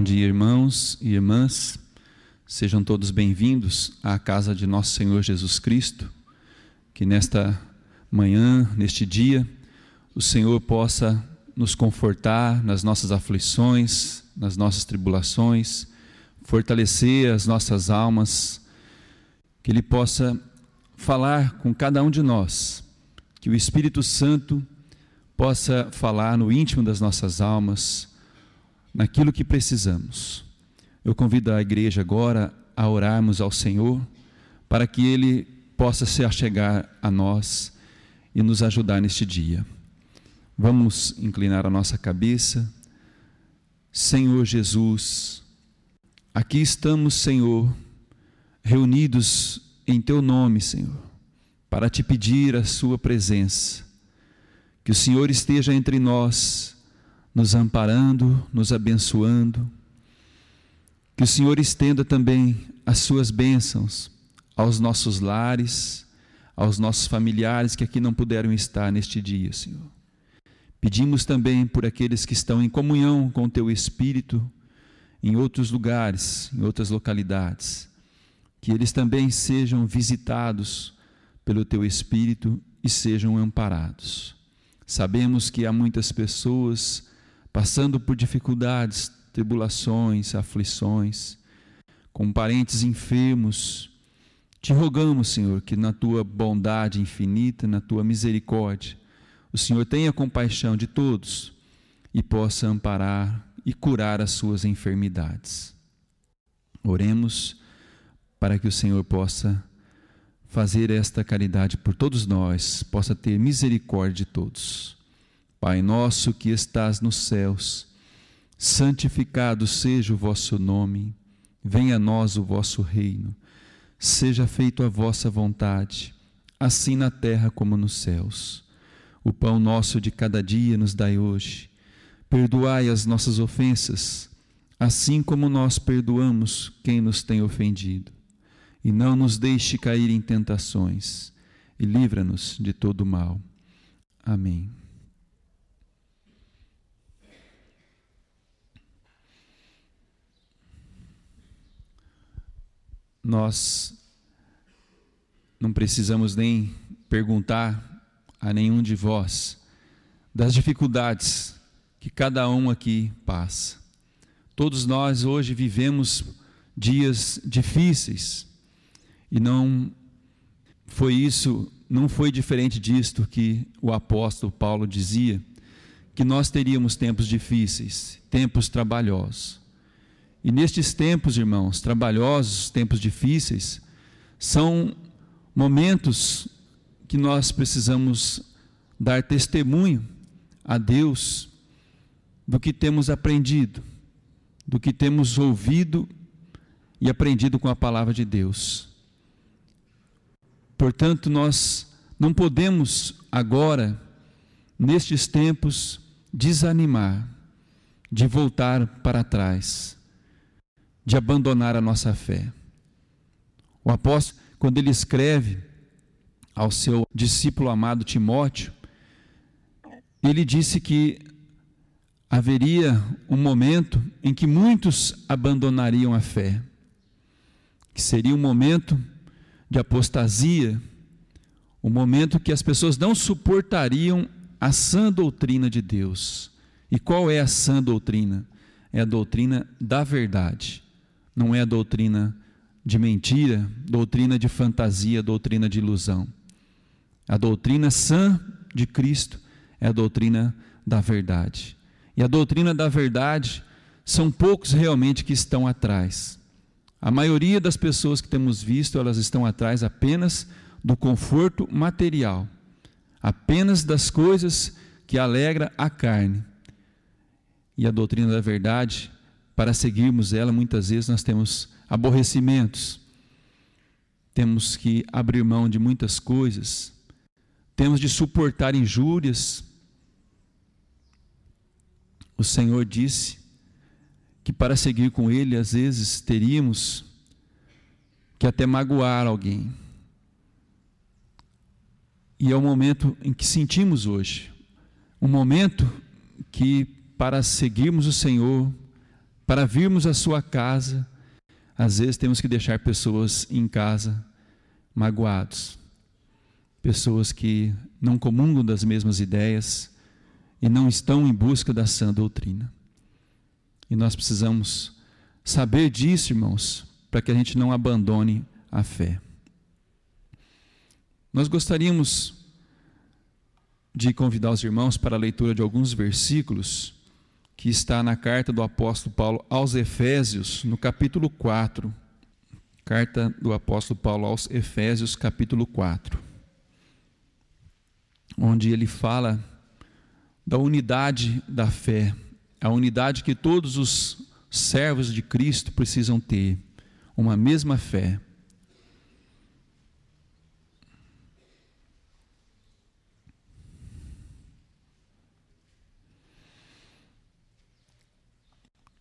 Bom dia, irmãos e irmãs. Sejam todos bem-vindos à casa de nosso Senhor Jesus Cristo. Que nesta manhã, neste dia, o Senhor possa nos confortar nas nossas aflições, nas nossas tribulações, fortalecer as nossas almas, que Ele possa falar com cada um de nós, que o Espírito Santo possa falar no íntimo das nossas almas, naquilo que precisamos. Eu convido a igreja agora a orarmos ao Senhor, para que Ele possa se achegar a nós e nos ajudar neste dia. Vamos inclinar a nossa cabeça. Senhor Jesus, aqui estamos, Senhor, reunidos em Teu nome, Senhor, para Te pedir a Sua presença. Que o Senhor esteja entre nós, nos amparando, nos abençoando. Que o Senhor estenda também as Suas bênçãos aos nossos lares, aos nossos familiares que aqui não puderam estar neste dia, Senhor. Pedimos também por aqueles que estão em comunhão com o Teu Espírito, em outros lugares, em outras localidades, que eles também sejam visitados pelo Teu Espírito e sejam amparados. Sabemos que há muitas pessoas passando por dificuldades, tribulações, aflições, com parentes enfermos. Te rogamos, Senhor, que na Tua bondade infinita, na Tua misericórdia, o Senhor tenha compaixão de todos e possa amparar e curar as suas enfermidades. Oremos para que o Senhor possa fazer esta caridade por todos nós, possa ter misericórdia de todos. Pai nosso que estás nos céus, santificado seja o vosso nome, venha a nós o vosso reino, seja feita a vossa vontade, assim na terra como nos céus. O pão nosso de cada dia nos dai hoje, perdoai as nossas ofensas, assim como nós perdoamos quem nos tem ofendido. E não nos deixe cair em tentações, e livra-nos de todo mal. Amém. Nós não precisamos nem perguntar a nenhum de vós das dificuldades que cada um aqui passa. Todos nós hoje vivemos dias difíceis e não foi diferente disto que o apóstolo Paulo dizia, que nós teríamos tempos difíceis, tempos trabalhosos. E nestes tempos, irmãos, trabalhosos, tempos difíceis, são momentos que nós precisamos dar testemunho a Deus do que temos aprendido, do que temos ouvido e aprendido com a palavra de Deus. Portanto, nós não podemos agora, nestes tempos, desanimar, de voltar para trás, de abandonar a nossa fé. O apóstolo, quando ele escreve ao seu discípulo amado Timóteo, ele disse que haveria um momento em que muitos abandonariam a fé, que seria um momento de apostasia, um momento que as pessoas não suportariam a sã doutrina de Deus. E qual é a sã doutrina? É a doutrina da verdade. Não é a doutrina de mentira, doutrina de fantasia, doutrina de ilusão. A doutrina sã de Cristo é a doutrina da verdade. E a doutrina da verdade, são poucos realmente que estão atrás. A maioria das pessoas que temos visto, elas estão atrás apenas do conforto material, apenas das coisas que alegram a carne. E a doutrina da verdade, para seguirmos ela, muitas vezes nós temos aborrecimentos, temos que abrir mão de muitas coisas, temos de suportar injúrias. O Senhor disse que para seguir com Ele, às vezes, teríamos que até magoar alguém. E é o momento em que sentimos hoje, um momento que para seguirmos o Senhor, para virmos à sua casa, às vezes temos que deixar pessoas em casa magoados, pessoas que não comungam das mesmas ideias e não estão em busca da sã doutrina. E nós precisamos saber disso, irmãos, para que a gente não abandone a fé. Nós gostaríamos de convidar os irmãos para a leitura de alguns versículos que está na carta do apóstolo Paulo aos Efésios, no capítulo 4. Carta do apóstolo Paulo aos Efésios, capítulo 4. Onde ele fala da unidade da fé, a unidade que todos os servos de Cristo precisam ter, uma mesma fé.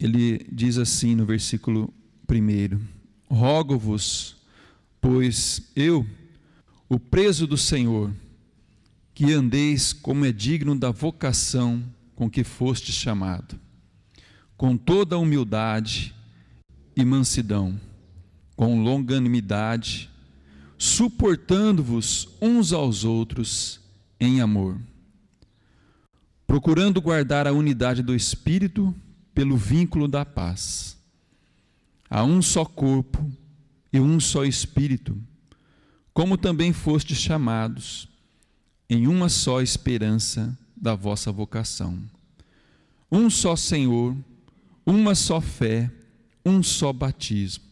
Ele diz assim no versículo 1: rogo-vos, pois eu, o preso do Senhor, que andeis como é digno da vocação com que fostes chamado, com toda humildade e mansidão, com longanimidade, suportando-vos uns aos outros em amor, procurando guardar a unidade do Espírito pelo vínculo da paz. Há um só corpo e um só Espírito, como também fostes chamados, em uma só esperança da vossa vocação. Um só Senhor, uma só fé, um só batismo.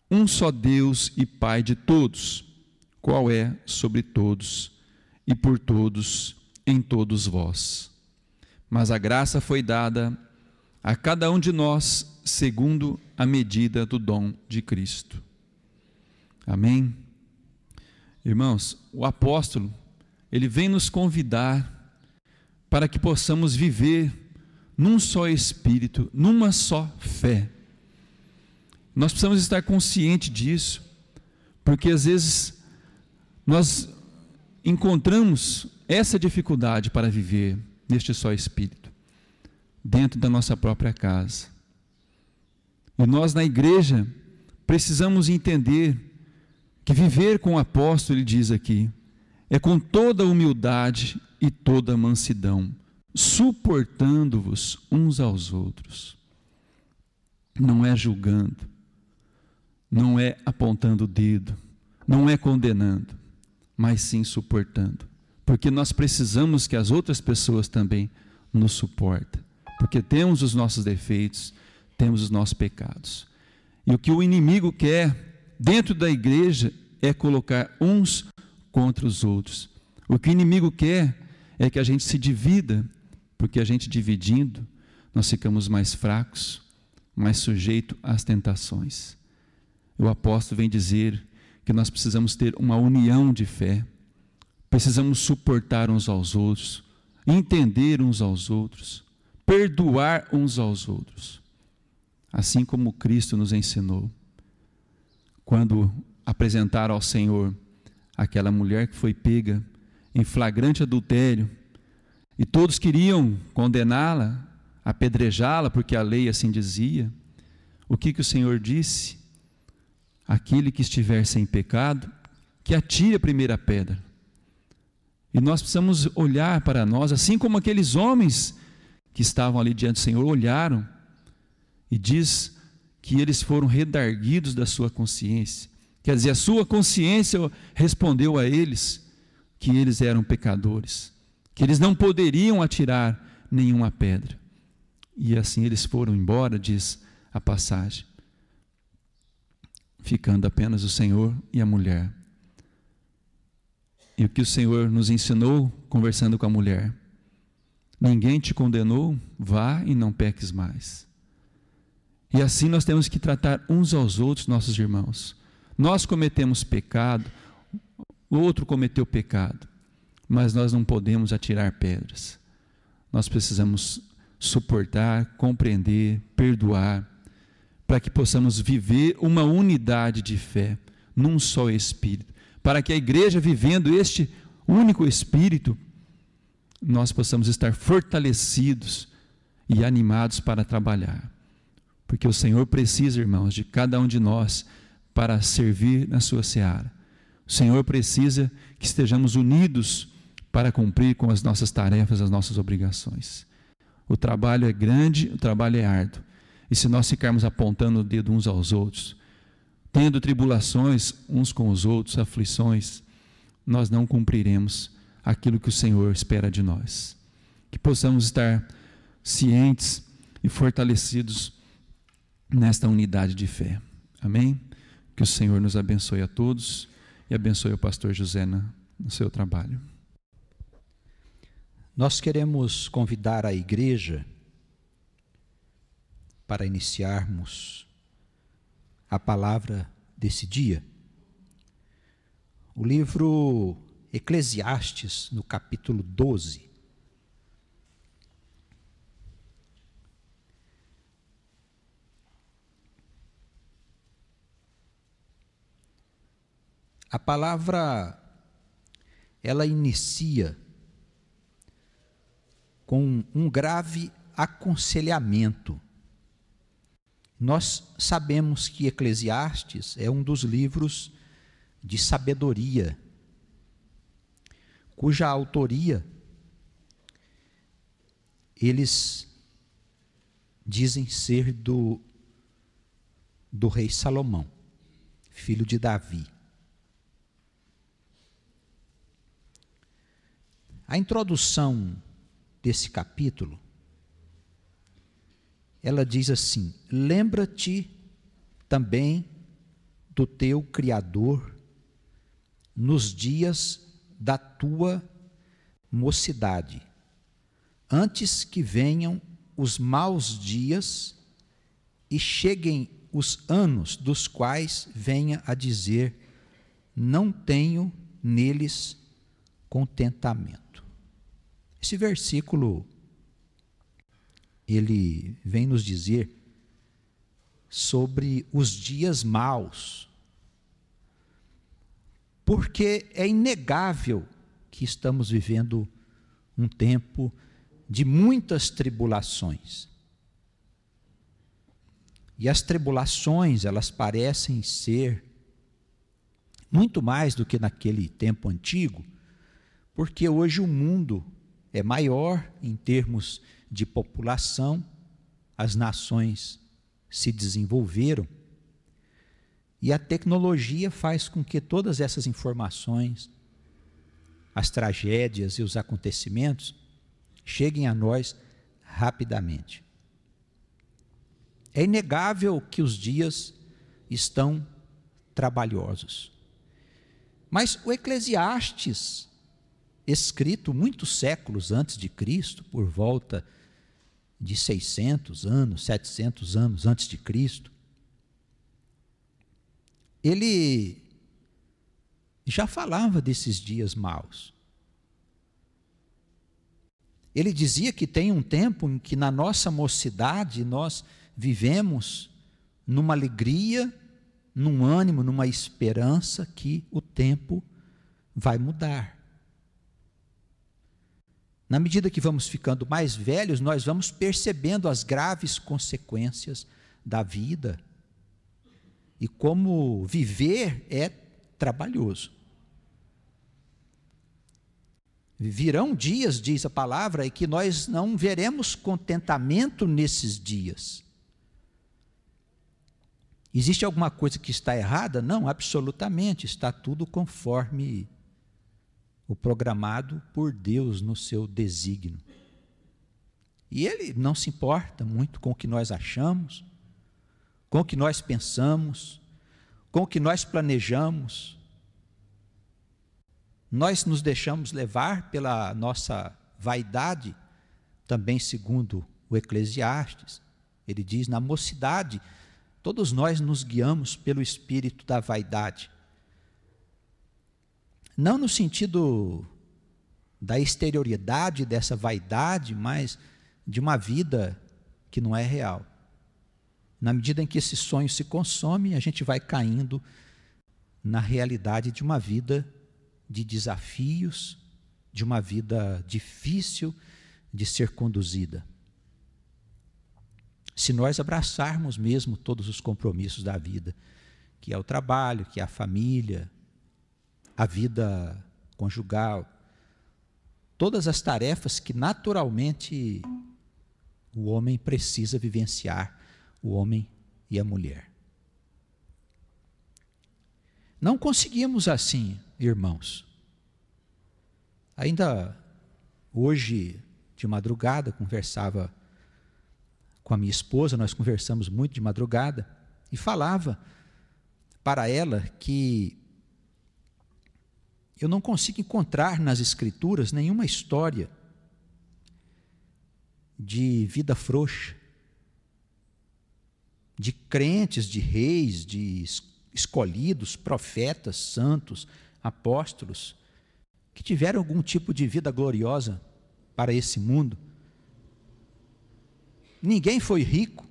Um só Deus e Pai de todos, qual é sobre todos e por todos em todos vós. Mas a graça foi dada a cada um de nós segundo a medida do dom de Cristo. Amém? Irmãos, o apóstolo, ele vem nos convidar para que possamos viver num só Espírito, numa só fé. Nós precisamos estar conscientes disso, porque às vezes nós encontramos essa dificuldade para viver neste só Espírito, dentro da nossa própria casa. E nós na igreja precisamos entender que viver com o apóstolo, ele diz aqui, é com toda humildade e toda mansidão, suportando-vos uns aos outros. Não é julgando, não é apontando o dedo, não é condenando, mas sim suportando. Porque nós precisamos que as outras pessoas também nos suportem. Porque temos os nossos defeitos, temos os nossos pecados. E o que o inimigo quer dentro da igreja é colocar uns contra os outros. O que o inimigo quer é que a gente se divida, porque a gente dividindo, nós ficamos mais fracos, mais sujeitos às tentações. O apóstolo vem dizer que nós precisamos ter uma união de fé, precisamos suportar uns aos outros, entender uns aos outros, perdoar uns aos outros, assim como Cristo nos ensinou. Quando apresentaram ao Senhor aquela mulher que foi pega em flagrante adultério, e todos queriam condená-la, apedrejá-la, porque a lei assim dizia, o que o Senhor disse? Aquele que estiver sem pecado, que atire a primeira pedra. E nós precisamos olhar para nós, assim como aqueles homens que estavam ali diante do Senhor olharam, e diz que eles foram redarguidos da sua consciência. Quer dizer, a sua consciência respondeu a eles que eles eram pecadores, que eles não poderiam atirar nenhuma pedra. E assim eles foram embora, diz a passagem, ficando apenas o Senhor e a mulher. E o que o Senhor nos ensinou conversando com a mulher: ninguém te condenou, vá e não peques mais. E assim nós temos que tratar uns aos outros, nossos irmãos. Nós cometemos pecado, o outro cometeu pecado, mas nós não podemos atirar pedras. Nós precisamos suportar, compreender, perdoar, para que possamos viver uma unidade de fé, num só Espírito, para que a igreja, vivendo este único Espírito, nós possamos estar fortalecidos e animados para trabalhar. porque o Senhor precisa, irmãos, de cada um de nós para servir na sua seara. O Senhor precisa que estejamos unidos para cumprir com as nossas tarefas, as nossas obrigações. O trabalho é grande, o trabalho é árduo. E se nós ficarmos apontando o dedo uns aos outros, tendo tribulações uns com os outros, aflições, nós não cumpriremos aquilo que o Senhor espera de nós. Que possamos estar cientes e fortalecidos nesta unidade de fé. Amém? Que o Senhor nos abençoe a todos e abençoe o pastor José no seu trabalho. Nós queremos convidar a igreja para iniciarmos a palavra desse dia. O livro Eclesiastes, no capítulo 12. A palavra, ela inicia com um grave aconselhamento. Nós sabemos que Eclesiastes é um dos livros de sabedoria, cuja autoria eles dizem ser do rei Salomão, filho de Davi. A introdução desse capítulo, ela diz assim: lembra-te também do teu Criador nos dias da tua mocidade, antes que venham os maus dias e cheguem os anos dos quais venha a dizer: não tenho neles contentamento. Esse versículo, ele vem nos dizer sobre os dias maus, porque é inegável que estamos vivendo um tempo de muitas tribulações. E as tribulações, elas parecem ser muito mais do que naquele tempo antigo, porque hoje o mundo é maior em termos de população, as nações se desenvolveram, e a tecnologia faz com que todas essas informações, as tragédias e os acontecimentos, cheguem a nós rapidamente. É inegável que os dias estão trabalhosos. Mas o Eclesiastes, escrito muitos séculos antes de Cristo, por volta de 600 anos, 700 anos antes de Cristo, ele já falava desses dias maus. Ele dizia que tem um tempo em que na nossa mocidade nós vivemos numa alegria, num ânimo, numa esperança que o tempo vai mudar. Na medida que vamos ficando mais velhos, nós vamos percebendo as graves consequências da vida e como viver é trabalhoso. Virão dias, diz a palavra, e que nós não veremos contentamento nesses dias. Existe alguma coisa que está errada? Não, absolutamente, está tudo conforme o programado por Deus no seu desígnio. E Ele não se importa muito com o que nós achamos, com o que nós pensamos, com o que nós planejamos. Nós nos deixamos levar pela nossa vaidade, também segundo o Eclesiastes. Ele diz, na mocidade, todos nós nos guiamos pelo espírito da vaidade. Não no sentido da exterioridade dessa vaidade, mas de uma vida que não é real. Na medida em que esse sonho se consome, a gente vai caindo na realidade de uma vida de desafios, de uma vida difícil de ser conduzida. se nós abraçarmos mesmo todos os compromissos da vida, que é o trabalho, que é a família, a vida conjugal, todas as tarefas que naturalmente o homem precisa vivenciar, o homem e a mulher. Não conseguimos assim, irmãos. Ainda hoje, de madrugada, conversava com a minha esposa, nós conversamos muito de madrugada, e falava para ela que eu não consigo encontrar nas Escrituras nenhuma história de vida frouxa, de crentes, de reis, de escolhidos, profetas, santos, apóstolos, que tiveram algum tipo de vida gloriosa para esse mundo. Ninguém foi rico,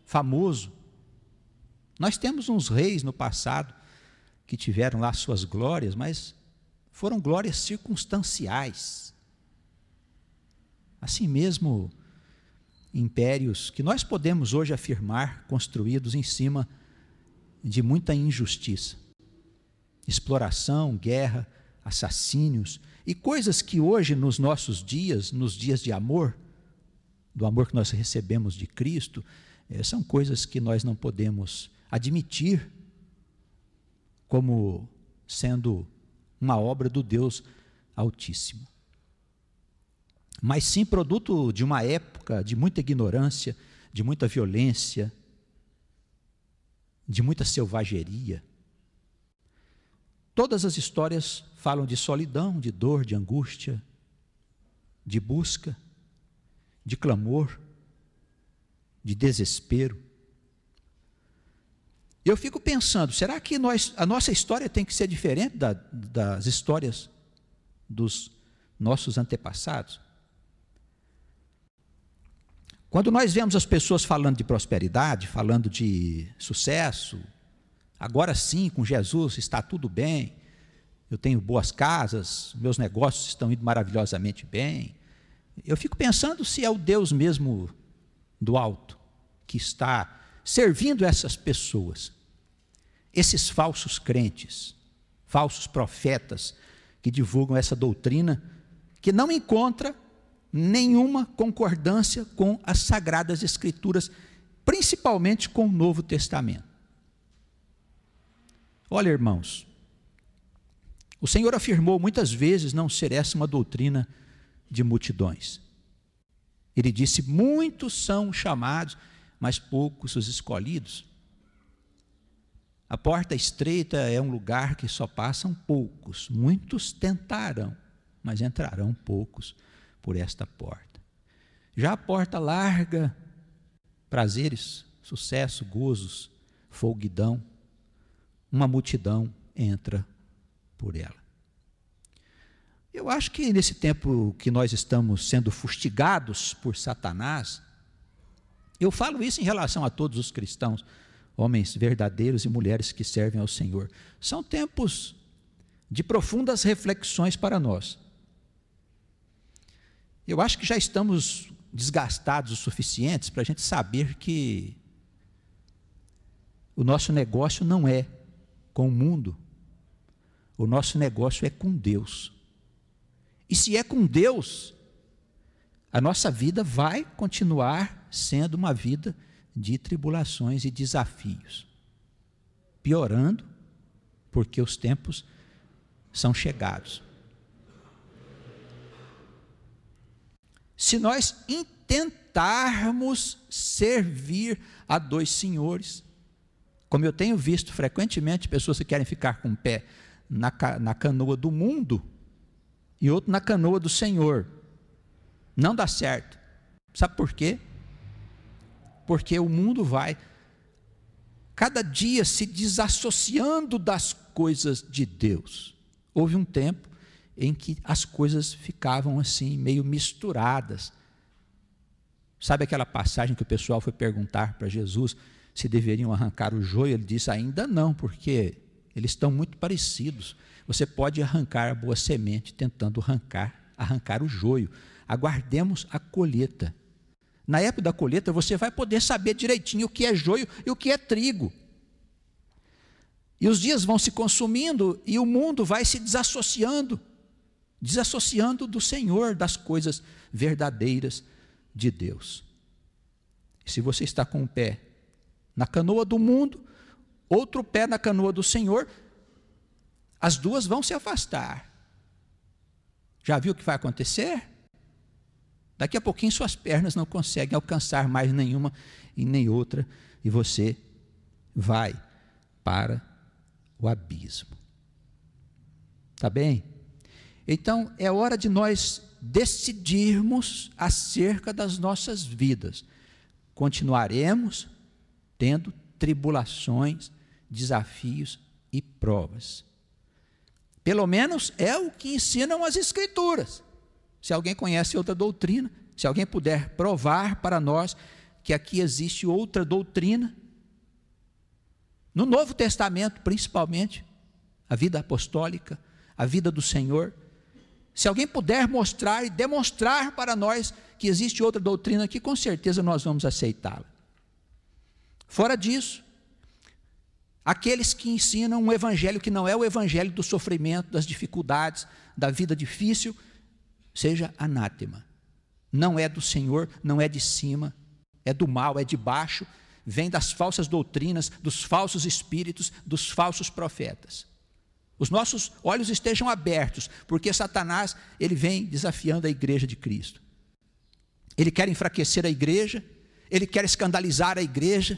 famoso. Nós temos uns reis no passado que tiveram lá suas glórias, mas foram glórias circunstanciais. Assim mesmo, impérios que nós podemos hoje afirmar construídos em cima de muita injustiça, exploração, guerra, assassínios e coisas que hoje nos nossos dias, nos dias de amor, do amor que nós recebemos de Cristo, são coisas que nós não podemos admitir como sendo uma obra do Deus Altíssimo. Mas sim produto de uma época de muita ignorância, de muita violência, de muita selvageria. Todas as histórias falam de solidão, de dor, de angústia, de busca, de clamor, de desespero. Eu fico pensando, será que a nossa história tem que ser diferente das histórias dos nossos antepassados? Quando nós vemos as pessoas falando de prosperidade, falando de sucesso, agora sim, com Jesus está tudo bem, eu tenho boas casas, meus negócios estão indo maravilhosamente bem, eu fico pensando se é o Deus mesmo do alto que está servindo essas pessoas, esses falsos crentes, falsos profetas que divulgam essa doutrina que não encontra nenhuma concordância com as Sagradas Escrituras, principalmente com o Novo Testamento. Olha, irmãos, o Senhor afirmou muitas vezes não ser essa uma doutrina de multidões. Ele disse, muitos são chamados, mas poucos os escolhidos. A porta estreita é um lugar que só passam poucos, muitos tentarão, mas entrarão poucos por esta porta. Já a porta larga, prazeres, sucesso, gozos, folguidão, uma multidão entra por ela. Eu acho que nesse tempo que nós estamos sendo fustigados por Satanás, eu falo isso em relação a todos os cristãos, homens verdadeiros e mulheres que servem ao Senhor. São tempos de profundas reflexões para nós. Eu acho que já estamos desgastados o suficientes para a gente saber que o nosso negócio não é com o mundo, o nosso negócio é com Deus. E se é com Deus, a nossa vida vai continuar sendo uma vida de tribulações e desafios, piorando, porque os tempos são chegados. Se nós intentarmos servir a dois senhores, como eu tenho visto frequentemente pessoas que querem ficar com o pé na canoa do mundo e outro na canoa do Senhor, não dá certo. Sabe por quê? Porque o mundo vai cada dia se desassociando das coisas de Deus. Houve um tempo em que as coisas ficavam assim, meio misturadas. Sabe aquela passagem que o pessoal foi perguntar para Jesus se deveriam arrancar o joio? Ele disse, ainda não, porque eles estão muito parecidos. Você pode arrancar a boa semente tentando arrancar o joio. Aguardemos a colheita. Na época da colheita, você vai poder saber direitinho o que é joio e o que é trigo. E os dias vão se consumindo e o mundo vai se desassociando do Senhor, das coisas verdadeiras de Deus. E se você está com um pé na canoa do mundo, outro pé na canoa do Senhor, as duas vão se afastar. Já viu o que vai acontecer? Daqui a pouquinho suas pernas não conseguem alcançar mais nenhuma e nem outra, e você vai para o abismo. Tá bem? Então é hora de nós decidirmos acerca das nossas vidas. Continuaremos tendo tribulações, desafios e provas. Pelo menos é o que ensinam as Escrituras. Se alguém conhece outra doutrina, se alguém puder provar para nós que aqui existe outra doutrina, no Novo Testamento principalmente, a vida apostólica, a vida do Senhor, se alguém puder mostrar e demonstrar para nós que existe outra doutrina aqui, com certeza nós vamos aceitá-la. Fora disso, aqueles que ensinam um evangelho que não é o evangelho do sofrimento, das dificuldades, da vida difícil, seja anátema. Não é do Senhor, não é de cima, é do mal, é de baixo, vem das falsas doutrinas, dos falsos espíritos, dos falsos profetas. Os nossos olhos estejam abertos, porque Satanás, ele vem desafiando a igreja de Cristo. Ele quer enfraquecer a igreja, ele quer escandalizar a igreja,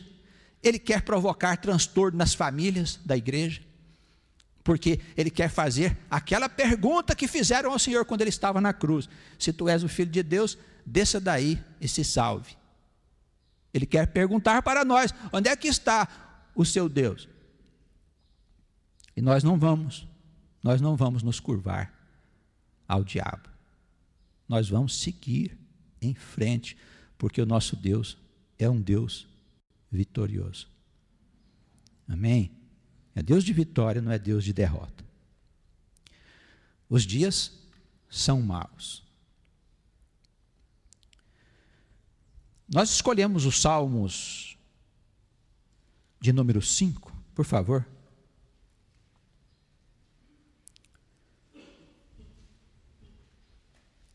ele quer provocar transtorno nas famílias da igreja, porque ele quer fazer aquela pergunta que fizeram ao Senhor quando ele estava na cruz: se tu és o Filho de Deus, desça daí e se salve. Ele quer perguntar para nós: onde é que está o seu Deus? E nós não vamos nos curvar ao diabo. Nós vamos seguir em frente, porque o nosso Deus é um Deus vitorioso. Amém? É Deus de vitória, não é Deus de derrota. Os dias são maus. Nós escolhemos os Salmos de número 5, por favor.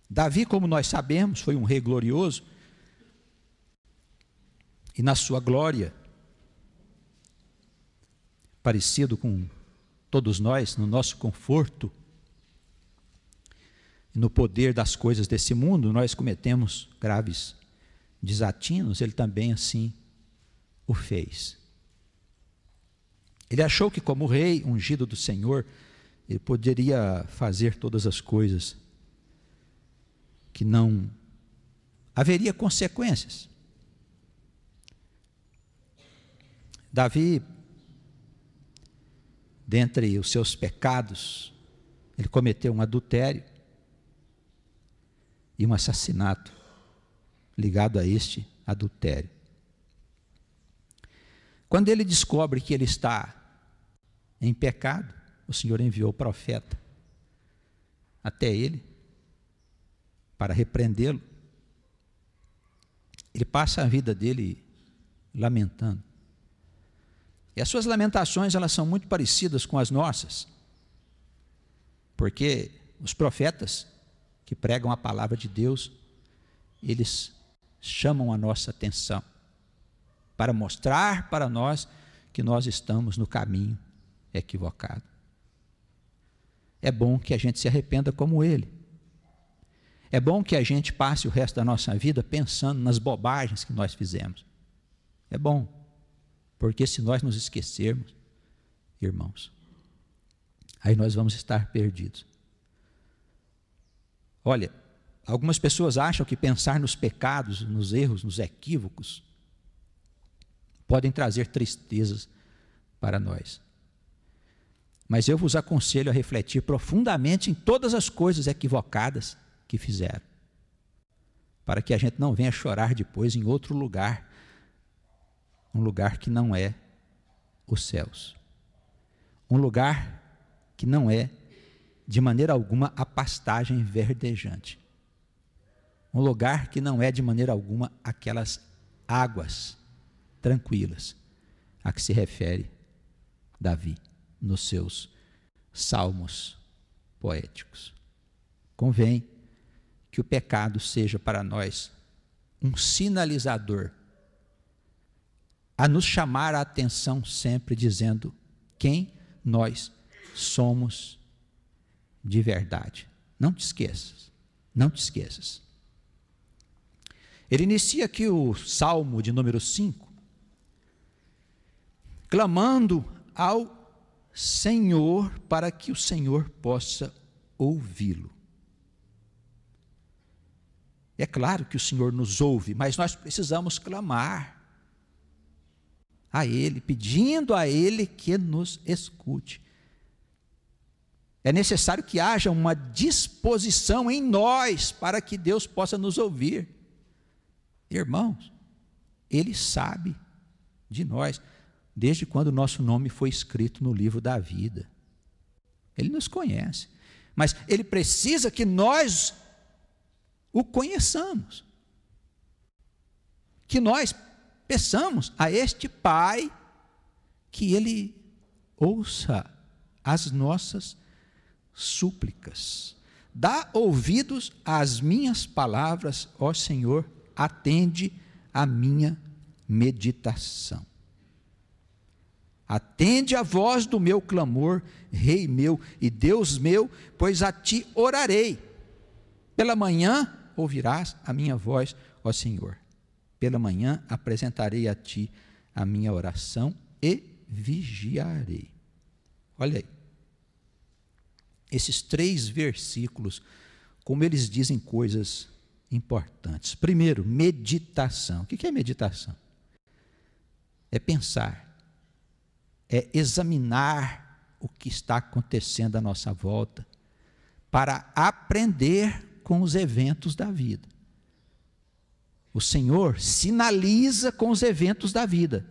Davi, como nós sabemos, foi um rei glorioso, e na sua glória, parecido com todos nós, no nosso conforto, e no poder das coisas desse mundo, nós cometemos graves desatinos. Ele também assim o fez. Ele achou que, como rei ungido do Senhor, ele poderia fazer todas as coisas, que não haveria consequências. Davi, dentre os seus pecados, ele cometeu um adultério e um assassinato ligado a este adultério. Quando ele descobre que ele está em pecado, o Senhor enviou o profeta até ele para repreendê-lo. Ele passa a vida dele lamentando. E as suas lamentações, elas são muito parecidas com as nossas, porque os profetas que pregam a palavra de Deus, eles chamam a nossa atenção para mostrar para nós que nós estamos no caminho equivocado. É bom que a gente se arrependa como ele. É bom que a gente passe o resto da nossa vida pensando nas bobagens que nós fizemos. É bom, porque se nós nos esquecermos, irmãos, aí nós vamos estar perdidos. Olha, algumas pessoas acham que pensar nos pecados, nos erros, nos equívocos, podem trazer tristezas para nós. Mas eu vos aconselho a refletir profundamente em todas as coisas equivocadas que fizeram, para que a gente não venha chorar depois em outro lugar, um lugar que não é os céus, um lugar que não é de maneira alguma a pastagem verdejante, um lugar que não é de maneira alguma aquelas águas tranquilas a que se refere Davi nos seus salmos poéticos. Convém que o pecado seja para nós um sinalizador a nos chamar a atenção sempre, dizendo quem nós somos de verdade. Não te esqueças, não te esqueças. Ele inicia aqui o Salmo de número 5, clamando ao Senhor para que o Senhor possa ouvi-lo. É claro que o Senhor nos ouve, mas nós precisamos clamar a Ele, pedindo a Ele que nos escute. É necessário que haja uma disposição em nós para que Deus possa nos ouvir. Irmãos, Ele sabe de nós, desde quando o nosso nome foi escrito no livro da vida. Ele nos conhece, mas Ele precisa que nós o conheçamos, que nós peçamos a este Pai que Ele ouça as nossas súplicas. Dá ouvidos às minhas palavras, ó Senhor, atende a minha meditação. Atende a voz do meu clamor, Rei meu e Deus meu, pois a Ti orarei. Pela manhã ouvirás a minha voz, ó Senhor. Pela manhã apresentarei a Ti a minha oração e vigiarei. Olha aí. Esses 3 versículos, como eles dizem coisas importantes. Primeiro, meditação. O que é meditação? É pensar, é examinar o que está acontecendo à nossa volta, para aprender com os eventos da vida. O Senhor sinaliza com os eventos da vida.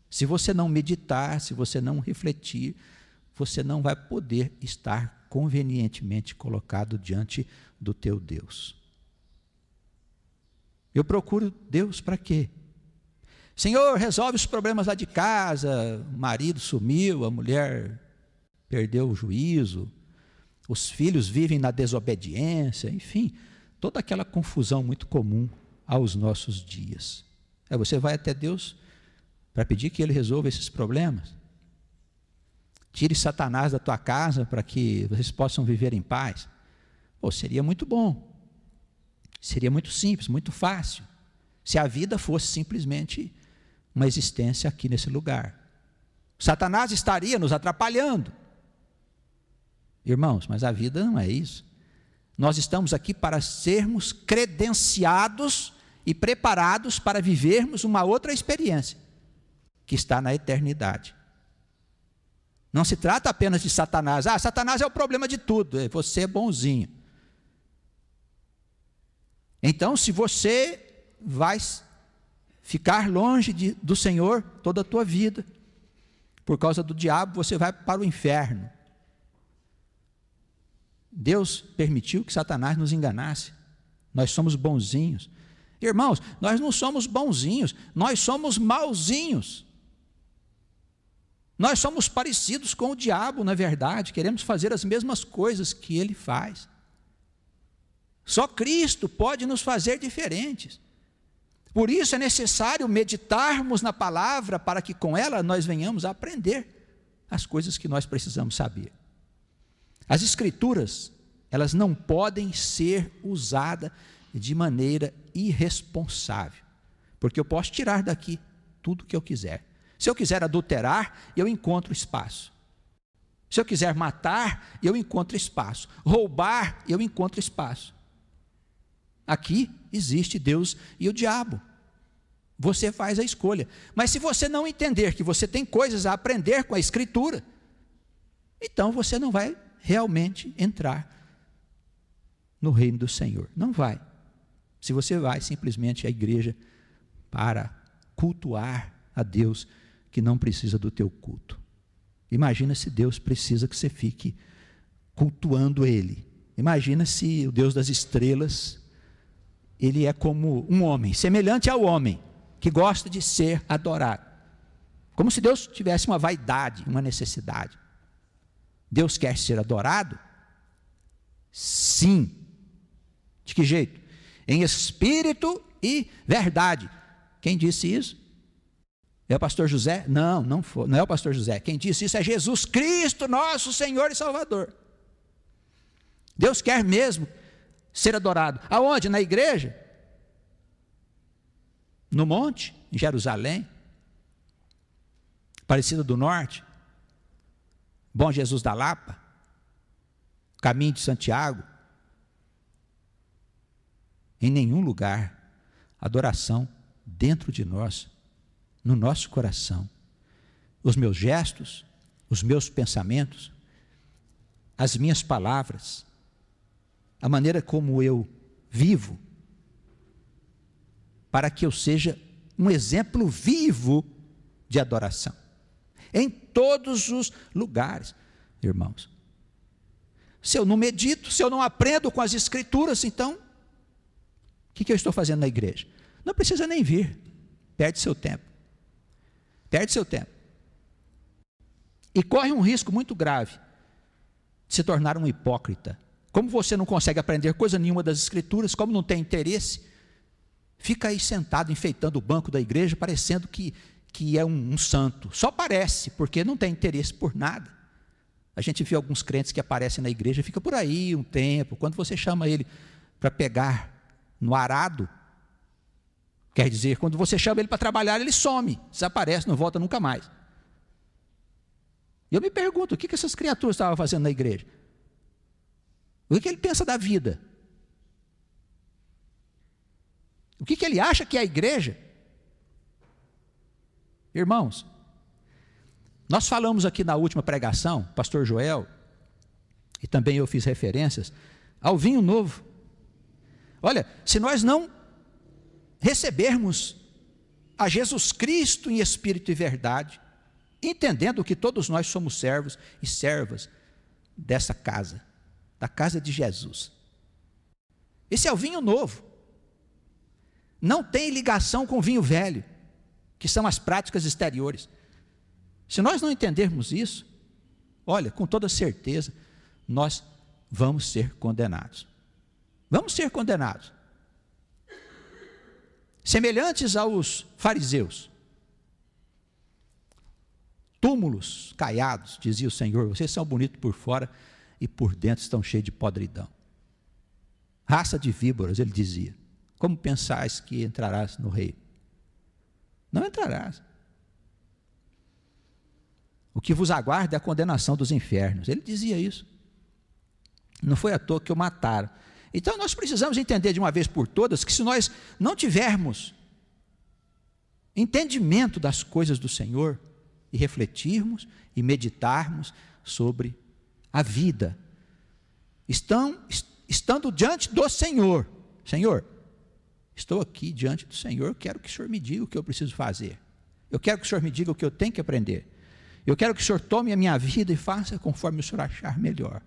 Se você não meditar, se você não refletir, você não vai poder estar convenientemente colocado diante do teu Deus. Eu procuro Deus para quê? Senhor, resolve os problemas lá de casa, o marido sumiu, a mulher perdeu o juízo, os filhos vivem na desobediência, enfim, toda aquela confusão muito comum aos nossos dias. Você vai até Deus para pedir que Ele resolva esses problemas? Tire Satanás da tua casa para que vocês possam viver em paz? Seria muito bom, seria muito simples, muito fácil, se a vida fosse simplesmente uma existência aqui nesse lugar. Satanás estaria nos atrapalhando. Irmãos, mas a vida não é isso. Nós estamos aqui para sermos credenciados e preparados para vivermos uma outra experiência, que está na eternidade. Não se trata apenas de Satanás. Satanás é o problema de tudo, você é bonzinho. Então, se você vai ficar longe do Senhor toda a tua vida, por causa do diabo, você vai para o inferno. Deus permitiu que Satanás nos enganasse. Nós somos bonzinhos. Irmãos, nós não somos bonzinhos, nós somos mauzinhos. Nós somos parecidos com o diabo, na verdade, queremos fazer as mesmas coisas que ele faz. Só Cristo pode nos fazer diferentes. Por isso é necessário meditarmos na palavra, para que com ela nós venhamos a aprender as coisas que nós precisamos saber. As Escrituras, elas não podem ser usadas de maneira irresponsável, porque eu posso tirar daqui tudo que eu quiser. Se eu quiser adulterar, eu encontro espaço. Se eu quiser matar, eu encontro espaço. Roubar, eu encontro espaço. Aqui existe Deus e o diabo. Você faz a escolha. Mas se você não entender que você tem coisas a aprender com a Escritura, então você não vai realmente entrar no reino do Senhor. Não vai. Se você vai simplesmente à igreja para cultuar a Deus que não precisa do teu culto. Imagina se Deus precisa que você fique cultuando Ele. Imagina se o Deus das estrelas ele é como um homem, semelhante ao homem, que gosta de ser adorado. Como se Deus tivesse uma vaidade, uma necessidade. Deus quer ser adorado? Sim. De que jeito? Em espírito e verdade. Quem disse isso? É o pastor José? Não é o pastor José. Quem disse isso é Jesus Cristo, nosso Senhor e Salvador. Deus quer mesmo ser adorado. Aonde? Na igreja? No monte? Em Jerusalém? Aparecida do Norte? Bom Jesus da Lapa? Caminho de Santiago? Em nenhum lugar. Adoração dentro de nós, no nosso coração. Os meus gestos, os meus pensamentos, as minhas palavras, a maneira como eu vivo, para que eu seja um exemplo vivo de adoração, em todos os lugares, irmãos. Se eu não medito, se eu não aprendo com as Escrituras, então, o que eu estou fazendo na igreja? Não precisa nem vir, perde seu tempo. Perde seu tempo. E corre um risco muito grave de se tornar um hipócrita. Como você não consegue aprender coisa nenhuma das Escrituras, como não tem interesse, fica aí sentado, enfeitando o banco da igreja, parecendo que é um santo. Só parece, porque não tem interesse por nada. A gente vê alguns crentes que aparecem na igreja, fica por aí um tempo. Quando você chama ele para pegar no arado, quer dizer, quando você chama ele para trabalhar, ele some, desaparece, não volta nunca mais. E eu me pergunto, o que essas criaturas estavam fazendo na igreja? O que ele pensa da vida? O que ele acha que é a igreja? Irmãos, nós falamos aqui na última pregação, pastor Joel, e também eu fiz referências, ao vinho novo. Olha, se nós não recebermos a Jesus Cristo em espírito e verdade, entendendo que todos nós somos servos e servas dessa casa, da casa de Jesus. Esse é o vinho novo. Não tem ligação com o vinho velho, que são as práticas exteriores. Se nós não entendermos isso, olha, com toda certeza, nós vamos ser condenados. Vamos ser condenados. Semelhantes aos fariseus. Túmulos caiados, dizia o Senhor, vocês são bonitos por fora e por dentro estão cheios de podridão. Raça de víboras, ele dizia, como pensais que entrarás no reino? Não entrarás. O que vos aguarda é a condenação dos infernos. Ele dizia isso. Não foi à toa que o mataram. Então nós precisamos entender de uma vez por todas que se nós não tivermos entendimento das coisas do Senhor e refletirmos e meditarmos sobre a vida, estando diante do Senhor, Senhor, estou aqui diante do Senhor, eu quero que o Senhor me diga o que eu preciso fazer, eu quero que o Senhor me diga o que eu tenho que aprender, eu quero que o Senhor tome a minha vida e faça conforme o Senhor achar melhor.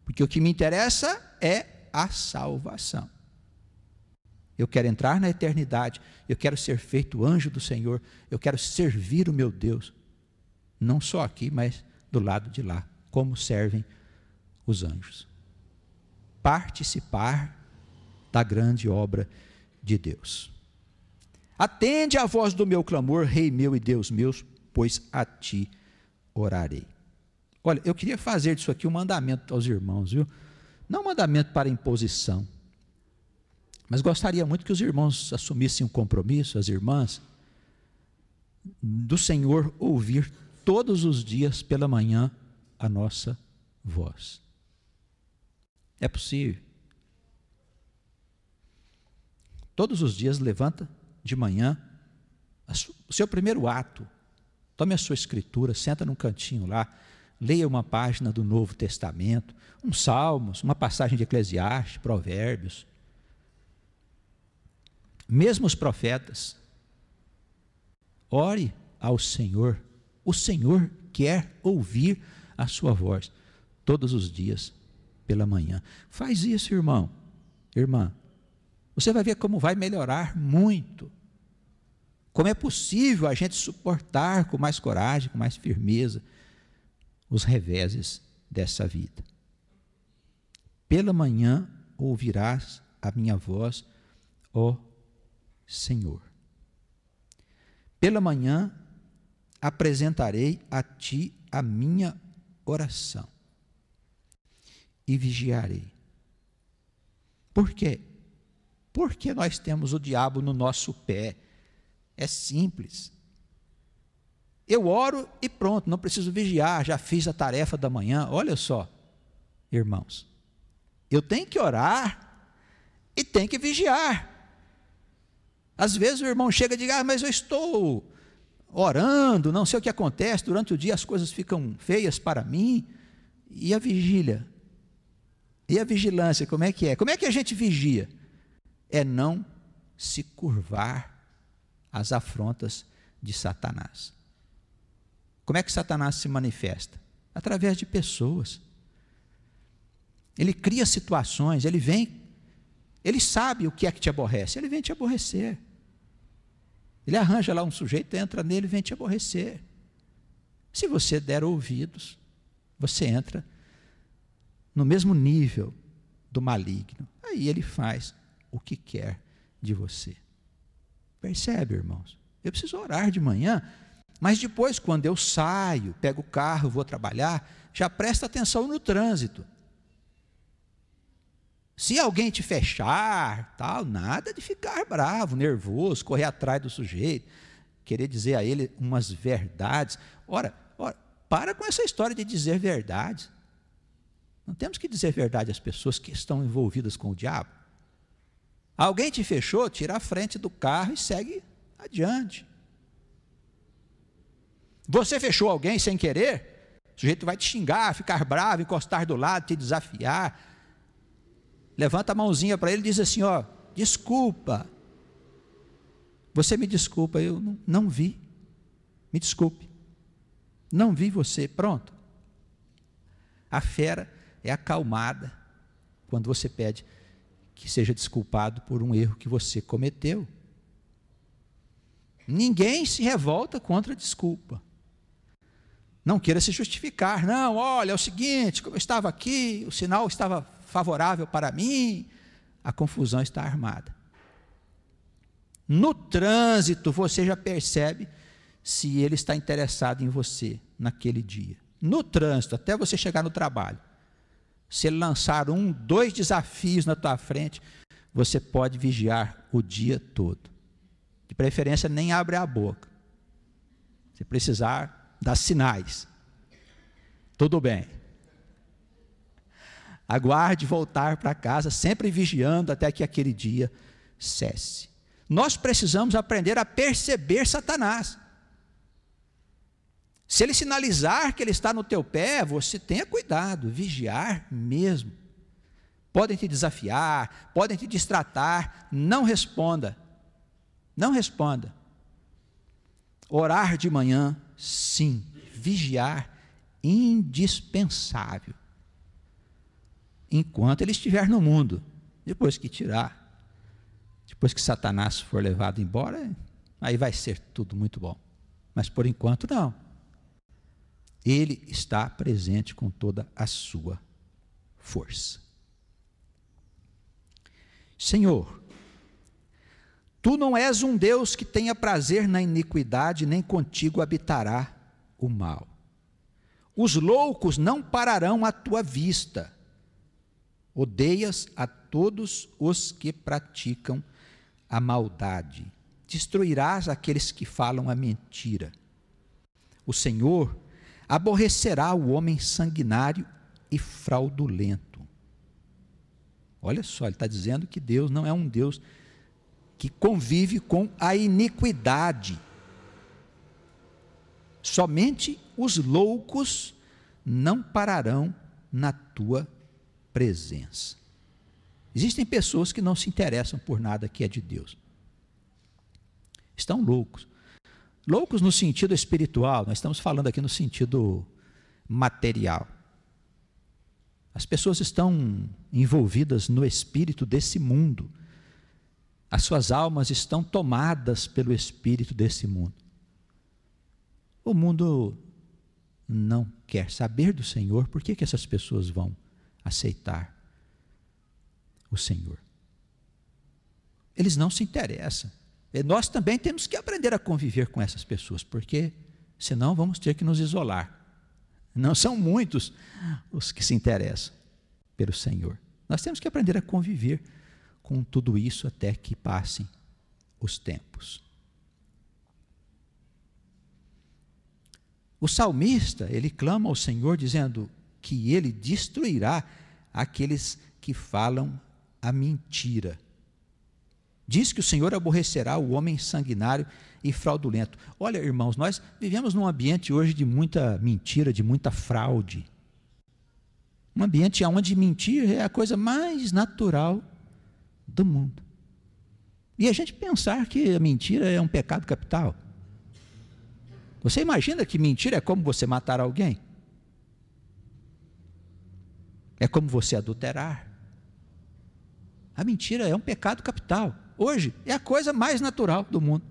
Porque o que me interessa é a salvação. Eu quero entrar na eternidade, eu quero ser feito anjo do Senhor, eu quero servir o meu Deus, não só aqui, mas do lado de lá, como servem os anjos. Participar da grande obra de Deus. Atende à voz do meu clamor, Rei meu e Deus meu, pois a ti orarei. Olha, eu queria fazer disso aqui um mandamento aos irmãos, viu? Não um mandamento para imposição, mas gostaria muito que os irmãos assumissem um compromisso, as irmãs, do Senhor ouvir todos os dias pela manhã a nossa voz. É possível. Todos os dias levanta de manhã, o seu primeiro ato, tome a sua escritura, senta num cantinho lá, leia uma página do Novo Testamento, um Salmos, uma passagem de Eclesiastes, Provérbios. Mesmo os profetas, ore ao Senhor. O Senhor quer ouvir a sua voz todos os dias pela manhã. Faz isso, irmão, irmã. Você vai ver como vai melhorar muito. Como é possível a gente suportar com mais coragem, com mais firmeza, os reveses dessa vida. Pela manhã ouvirás a minha voz, ó Senhor. Pela manhã apresentarei a ti a minha oração e vigiarei. Por quê? Porque nós temos o diabo no nosso pé. É simples. Eu oro e pronto, não preciso vigiar, já fiz a tarefa da manhã. Olha só, irmãos, eu tenho que orar e tenho que vigiar. Às vezes o irmão chega e diz, mas eu estou orando, não sei o que acontece, durante o dia as coisas ficam feias para mim. E a vigília? E a vigilância, como é que é? Como é que a gente vigia? É não se curvar às afrontas de Satanás. Como é que Satanás se manifesta? Através de pessoas. Ele cria situações, ele vem, ele sabe o que é que te aborrece, ele vem te aborrecer. Ele arranja lá um sujeito, entra nele e vem te aborrecer. Se você der ouvidos, você entra no mesmo nível do maligno. Aí ele faz o que quer de você. Percebe, irmãos? Eu preciso orar de manhã, mas depois, quando eu saio, pego o carro, vou trabalhar, já presta atenção no trânsito. Se alguém te fechar, tal, nada de ficar bravo, nervoso, correr atrás do sujeito, querer dizer a ele umas verdades. Ora, para com essa história de dizer verdades. Não temos que dizer verdade às pessoas que estão envolvidas com o diabo. Alguém te fechou, tira a frente do carro e segue adiante. Você fechou alguém sem querer, o sujeito vai te xingar, ficar bravo, encostar do lado, te desafiar. Levanta a mãozinha para ele e diz assim, desculpa. Você me desculpa, eu não vi. Me desculpe. Não vi você, pronto. A fera é acalmada quando você pede que seja desculpado por um erro que você cometeu. Ninguém se revolta contra a desculpa. Não queira se justificar. Não, olha, é o seguinte, como eu estava aqui, o sinal estava favorável para mim, a confusão está armada. No trânsito, você já percebe se ele está interessado em você naquele dia. No trânsito, até você chegar no trabalho. Se ele lançar 2 desafios na tua frente, você pode vigiar o dia todo. De preferência, nem abre a boca. Se precisar, dá sinais. Tudo bem. Aguarde voltar para casa, sempre vigiando até que aquele dia cesse. Nós precisamos aprender a perceber Satanás. Se ele sinalizar que ele está no teu pé, você tenha cuidado, vigiar mesmo. Podem te desafiar, podem te distratar, não responda. Não responda. Orar de manhã, sim. Vigiar, indispensável. Enquanto ele estiver no mundo. Depois que tirar, depois que Satanás for levado embora, aí vai ser tudo muito bom. Mas por enquanto não. Ele está presente com toda a sua força. Senhor, Tu não és um Deus que tenha prazer na iniquidade, nem contigo habitará o mal. Os loucos não pararão à tua vista. Odeias a todos os que praticam a maldade. Destruirás aqueles que falam a mentira. O Senhor aborrecerá o homem sanguinário e fraudulento. Olha só, ele está dizendo que Deus não é um Deus que convive com a iniquidade. Somente os loucos não pararão na tua presença. Existem pessoas que não se interessam por nada que é de Deus. Estão loucos. Loucos no sentido espiritual, nós estamos falando aqui no sentido material. As pessoas estão envolvidas no espírito desse mundo. As suas almas estão tomadas pelo espírito desse mundo. O mundo não quer saber do Senhor. Por que essas pessoas vão aceitar o Senhor? Eles não se interessam. E nós também temos que aprender a conviver com essas pessoas, porque senão vamos ter que nos isolar. Não são muitos os que se interessam pelo Senhor. Nós temos que aprender a conviver com tudo isso até que passem os tempos. O salmista, ele clama ao Senhor dizendo que ele destruirá aqueles que falam a mentira. Diz que o Senhor aborrecerá o homem sanguinário e fraudulento. Olha, irmãos, nós vivemos num ambiente hoje de muita mentira, de muita fraude. Um ambiente onde mentir é a coisa mais natural do mundo. E a gente pensar que a mentira é um pecado capital. Você imagina que mentira é como você matar alguém? É como você adulterar. A mentira é um pecado capital. Hoje é a coisa mais natural do mundo.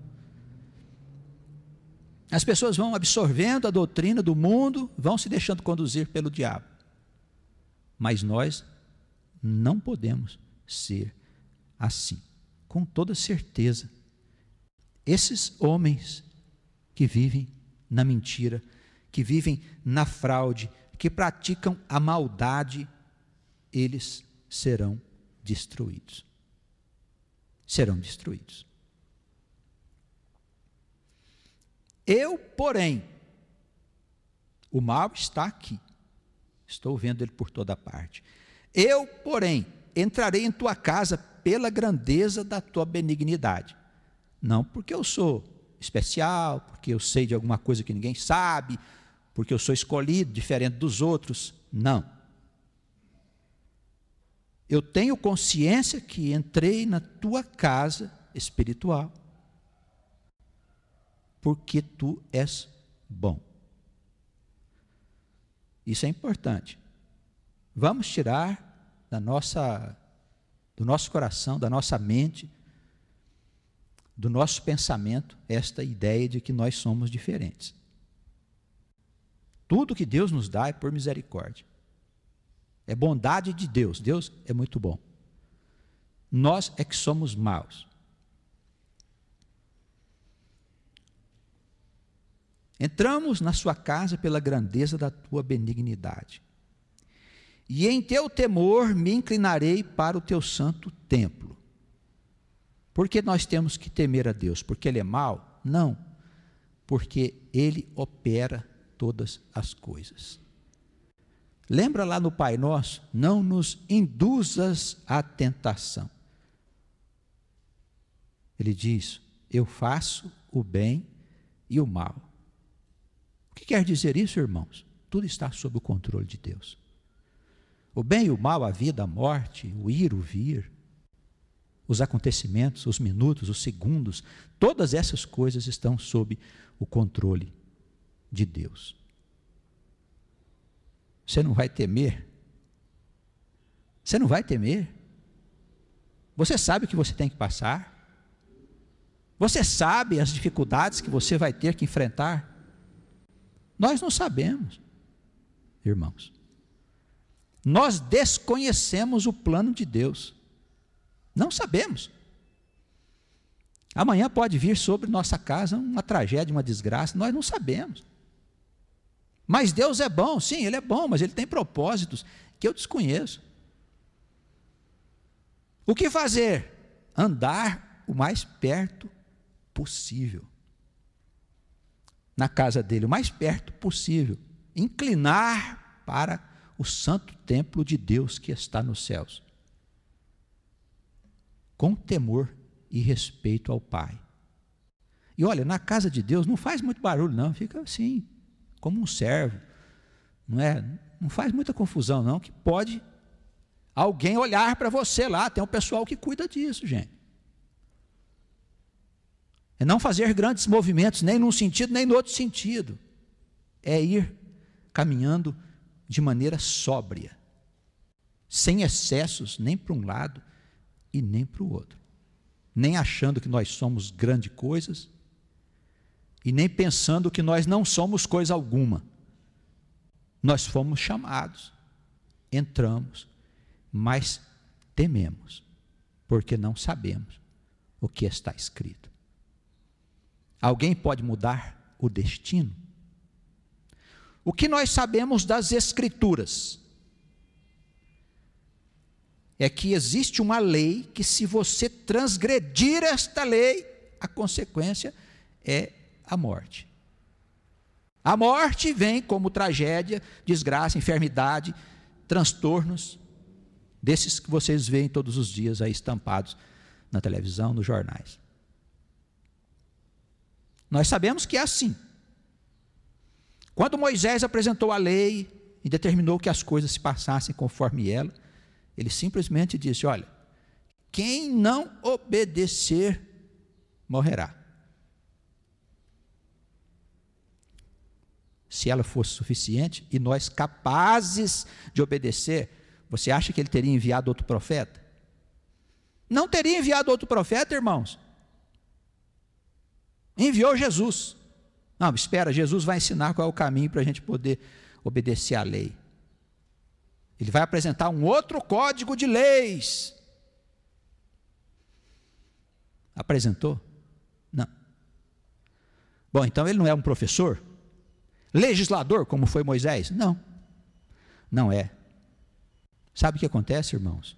As pessoas vão absorvendo a doutrina do mundo, vão se deixando conduzir pelo diabo. Mas nós não podemos ser assim, com toda certeza. Esses homens que vivem na mentira, que vivem na fraude, que praticam a maldade, eles serão destruídos. Serão destruídos. Eu, porém, o mal está aqui. Estou vendo ele por toda parte. Eu, porém, entrarei em tua casa pela grandeza da tua benignidade. Não porque eu sou especial, porque eu sei de alguma coisa que ninguém sabe, porque eu sou escolhido, diferente dos outros. Não. Eu tenho consciência que entrei na tua casa espiritual, porque tu és bom. Isso é importante. Vamos tirar do nosso coração, da nossa mente, do nosso pensamento, esta ideia de que nós somos diferentes. Tudo que Deus nos dá é por misericórdia. É bondade de Deus. Deus é muito bom. Nós é que somos maus. Entramos na sua casa pela grandeza da tua benignidade. E em teu temor me inclinarei para o teu santo templo. Por que nós temos que temer a Deus? Porque Ele é mau? Não. Porque Ele opera todas as coisas. Lembra lá no Pai Nosso? Não nos induzas à tentação. Ele diz, eu faço o bem e o mal. O que quer dizer isso, irmãos? Tudo está sob o controle de Deus. O bem e o mal, a vida, a morte, o ir, o vir, os acontecimentos, os minutos, os segundos, todas essas coisas estão sob o controle de Deus. Você não vai temer? Você não vai temer? Você sabe o que você tem que passar? Você sabe as dificuldades que você vai ter que enfrentar? Nós não sabemos, irmãos. Nós desconhecemos o plano de Deus. Não sabemos. Amanhã pode vir sobre nossa casa uma tragédia, uma desgraça, nós não sabemos. Mas Deus é bom, sim, Ele é bom, mas Ele tem propósitos que eu desconheço. O que fazer? Andar o mais perto possível. Na casa dele, o mais perto possível. Inclinar para o santo templo de Deus que está nos céus. Com temor e respeito ao Pai. E olha, na casa de Deus não faz muito barulho não, fica assim, como um servo. Não faz muita confusão não, que pode alguém olhar para você lá, tem um pessoal que cuida disso, gente. É não fazer grandes movimentos, nem num sentido, nem no outro sentido. É ir caminhando de maneira sóbria, sem excessos, nem para um lado e nem para o outro. nem achando que nós somos grandes coisas, e nem pensando que nós não somos coisa alguma. Nós fomos chamados, entramos, mas tememos, porque não sabemos o que está escrito. Alguém pode mudar o destino? O que nós sabemos das Escrituras é que existe uma lei que, se você transgredir esta lei, a consequência é a morte. A morte vem como tragédia, desgraça, enfermidade, transtornos, desses que vocês veem todos os dias aí estampados na televisão, nos jornais. Nós sabemos que é assim. Quando Moisés apresentou a lei e determinou que as coisas se passassem conforme ela, ele simplesmente disse: olha, quem não obedecer morrerá. Se ela fosse suficiente e nós capazes de obedecer, você acha que ele teria enviado outro profeta? Não teria enviado outro profeta, irmãos. Enviou Jesus. Não, espera, Jesus vai ensinar qual é o caminho para a gente poder obedecer à lei. Ele vai apresentar um outro código de leis. Apresentou? Não. Bom, então ele não é um professor? Legislador, como foi Moisés? Não. Não é. Sabe o que acontece, irmãos?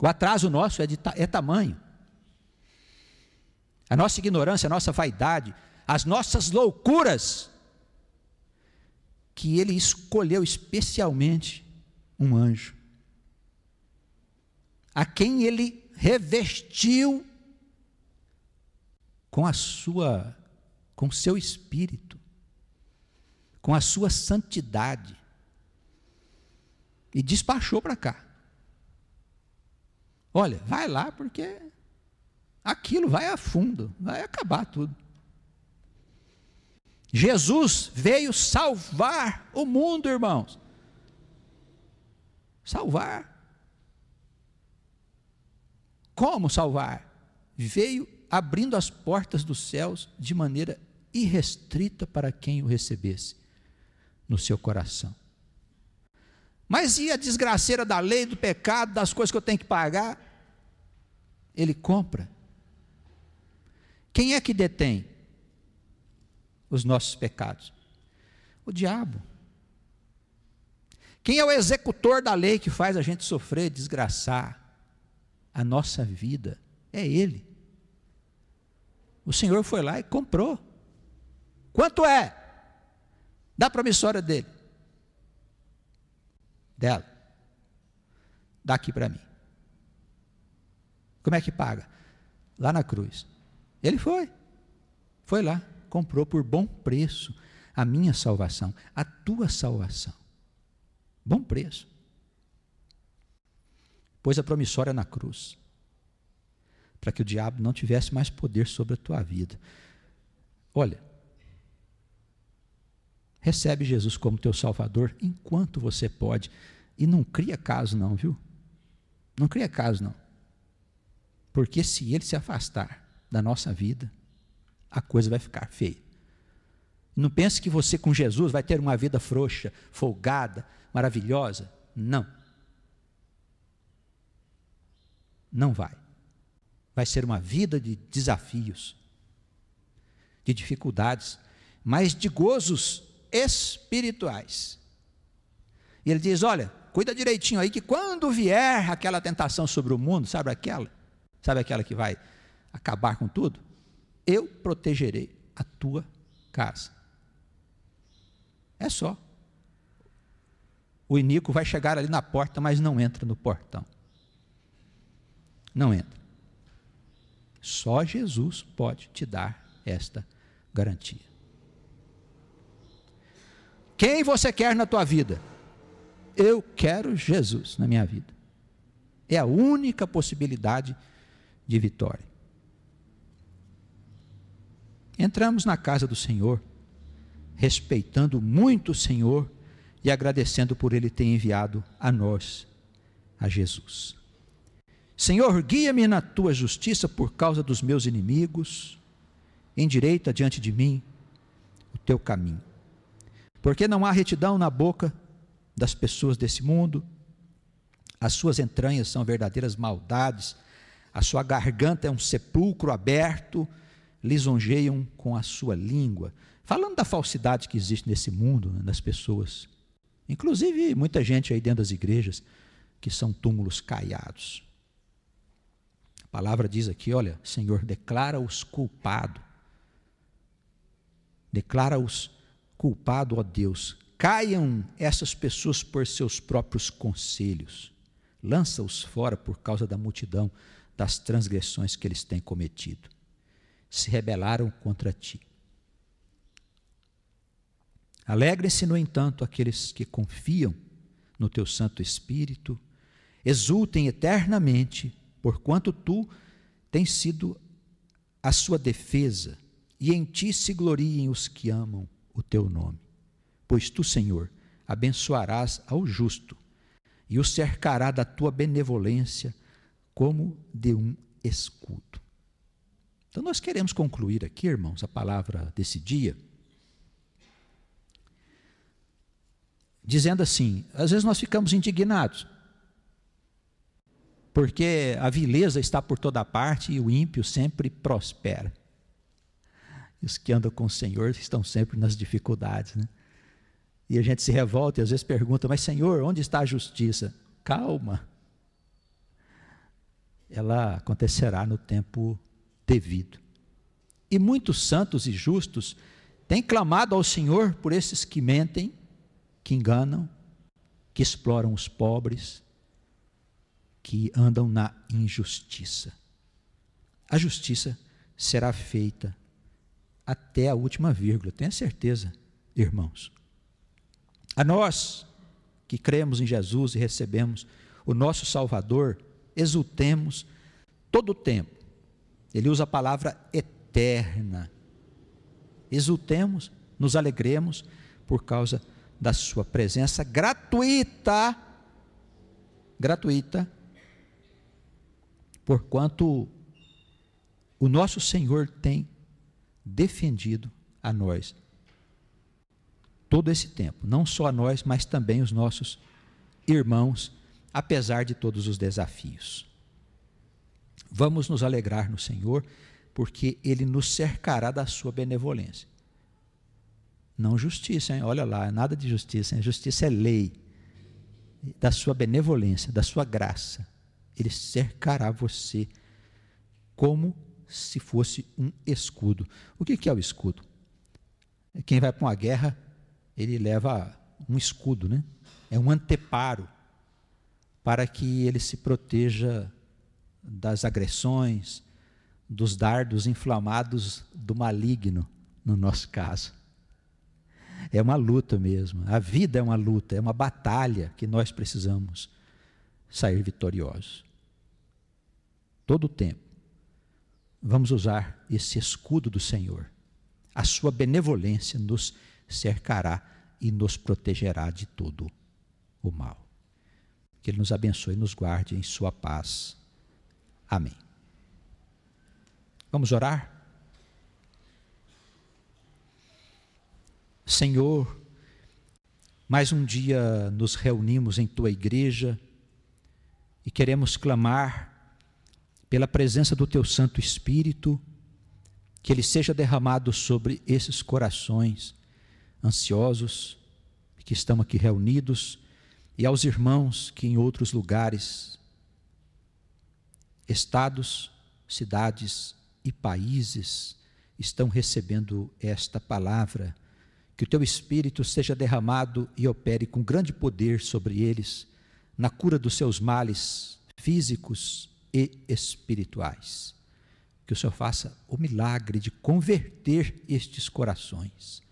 O atraso nosso é tamanho. A nossa ignorância, a nossa vaidade, as nossas loucuras, que ele escolheu especialmente um anjo, a quem ele revestiu com seu espírito, com a sua santidade, e despachou para cá. Olha, vai lá, porque aquilo vai a fundo, vai acabar tudo. Jesus veio salvar o mundo, irmãos. Salvar. Como salvar? Veio abrindo as portas dos céus de maneira irrestrita para quem o recebesse no seu coração. Mas e a desgraceira da lei, do pecado, das coisas que eu tenho que pagar? Ele compra. Quem é que detém os nossos pecados? O diabo. Quem é o executor da lei que faz a gente sofrer, desgraçar a nossa vida? É ele. O Senhor foi lá e comprou. Quanto é? Da promissória dele. Dela. Dá aqui para mim. Como é que paga? Lá na cruz. Ele foi lá, comprou por bom preço a minha salvação, a tua salvação. Bom preço. Pôs a promissória na cruz, para que o diabo não tivesse mais poder sobre a tua vida. Olha, recebe Jesus como teu Salvador enquanto você pode, e não cria caso não, viu? Não cria caso não, porque se ele se afastar da nossa vida, a coisa vai ficar feia. Não pense que você com Jesus vai ter uma vida frouxa, folgada, maravilhosa. Não. Não vai. Vai ser uma vida de desafios, de dificuldades, mas de gozos espirituais. E ele diz: olha, cuida direitinho aí, que quando vier aquela tentação sobre o mundo, sabe aquela que vai acabar com tudo? Eu protegerei a tua casa. É só. O iníquo vai chegar ali na porta, mas não entra no portão. Não entra. Só Jesus pode te dar esta garantia. Quem você quer na tua vida? Eu quero Jesus na minha vida. É a única possibilidade de vitória. Entramos na casa do Senhor, respeitando muito o Senhor e agradecendo por Ele ter enviado a nós, a Jesus. Senhor, guia-me na tua justiça por causa dos meus inimigos, endireita diante de mim o teu caminho. Porque não há retidão na boca das pessoas desse mundo, as suas entranhas são verdadeiras maldades, a sua garganta é um sepulcro aberto, lisonjeiam com a sua língua. Falando da falsidade que existe nesse mundo, né, das pessoas, inclusive muita gente aí dentro das igrejas, que são túmulos caiados. A palavra diz aqui, olha, Senhor, declara-os culpado. Declara-os culpado, ó Deus. Caiam essas pessoas por seus próprios conselhos. Lança-os fora por causa da multidão das transgressões que eles têm cometido. Se rebelaram contra ti. Alegrem-se, no entanto, aqueles que confiam no teu Santo Espírito, exultem eternamente, porquanto tu tens sido a sua defesa, e em ti se gloriem os que amam o teu nome. Pois tu, Senhor, abençoarás ao justo, e o cercará da tua benevolência como de um escudo. Então nós queremos concluir aqui, irmãos, a palavra desse dia, dizendo assim, às vezes nós ficamos indignados, porque a vileza está por toda parte e o ímpio sempre prospera. E os que andam com o Senhor estão sempre nas dificuldades, né? E a gente se revolta e às vezes pergunta, mas Senhor, onde está a justiça? Calma, ela acontecerá no tempo devido. E muitos santos e justos têm clamado ao Senhor por esses que mentem, que enganam, que exploram os pobres, que andam na injustiça. A justiça será feita até a última vírgula, tenha certeza, irmãos. A nós que cremos em Jesus e recebemos o nosso Salvador, exultemos todo o tempo. Ele usa a palavra eterna. Exultemos, nos alegremos por causa da sua presença gratuita, porquanto o nosso Senhor tem defendido a nós todo esse tempo, não só a nós, mas também os nossos irmãos, apesar de todos os desafios. Vamos nos alegrar no Senhor, porque Ele nos cercará da sua benevolência. Não justiça, hein? Olha lá, nada de justiça, hein? Justiça é lei, da sua benevolência, da sua graça. Ele cercará você como se fosse um escudo. O que é o escudo? Quem vai para uma guerra, ele leva um escudo, né? É um anteparo para que ele se proteja das agressões, dos dardos inflamados do maligno, no nosso caso. É uma luta mesmo, a vida é uma luta, é uma batalha que nós precisamos sair vitoriosos. Todo o tempo, vamos usar esse escudo do Senhor. A sua benevolência nos cercará e nos protegerá de todo o mal. Que Ele nos abençoe e nos guarde em sua paz. Amém. Vamos orar? Senhor, mais um dia nos reunimos em Tua igreja e queremos clamar pela presença do Teu Santo Espírito, que Ele seja derramado sobre esses corações ansiosos que estão aqui reunidos e aos irmãos que em outros lugares, estados, cidades e países estão recebendo esta palavra. Que o Teu Espírito seja derramado e opere com grande poder sobre eles, na cura dos seus males físicos e espirituais. Que o Senhor faça o milagre de converter estes corações,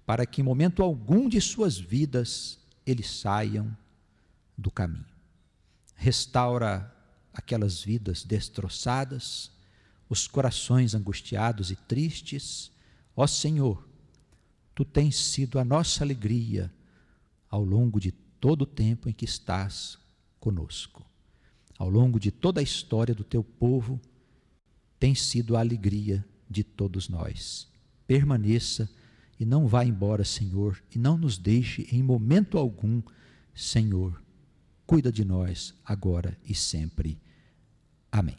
para que em momento algum de suas vidas eles saiam do caminho. Restaura aquelas vidas destroçadas, os corações angustiados e tristes. Ó Senhor, Tu tens sido a nossa alegria ao longo de todo o tempo em que estás conosco. ao longo de toda a história do teu povo, tem sido a alegria de todos nós. Permaneça e não vá embora, Senhor, e não nos deixe em momento algum, Senhor. Cuida de nós agora e sempre. Amém.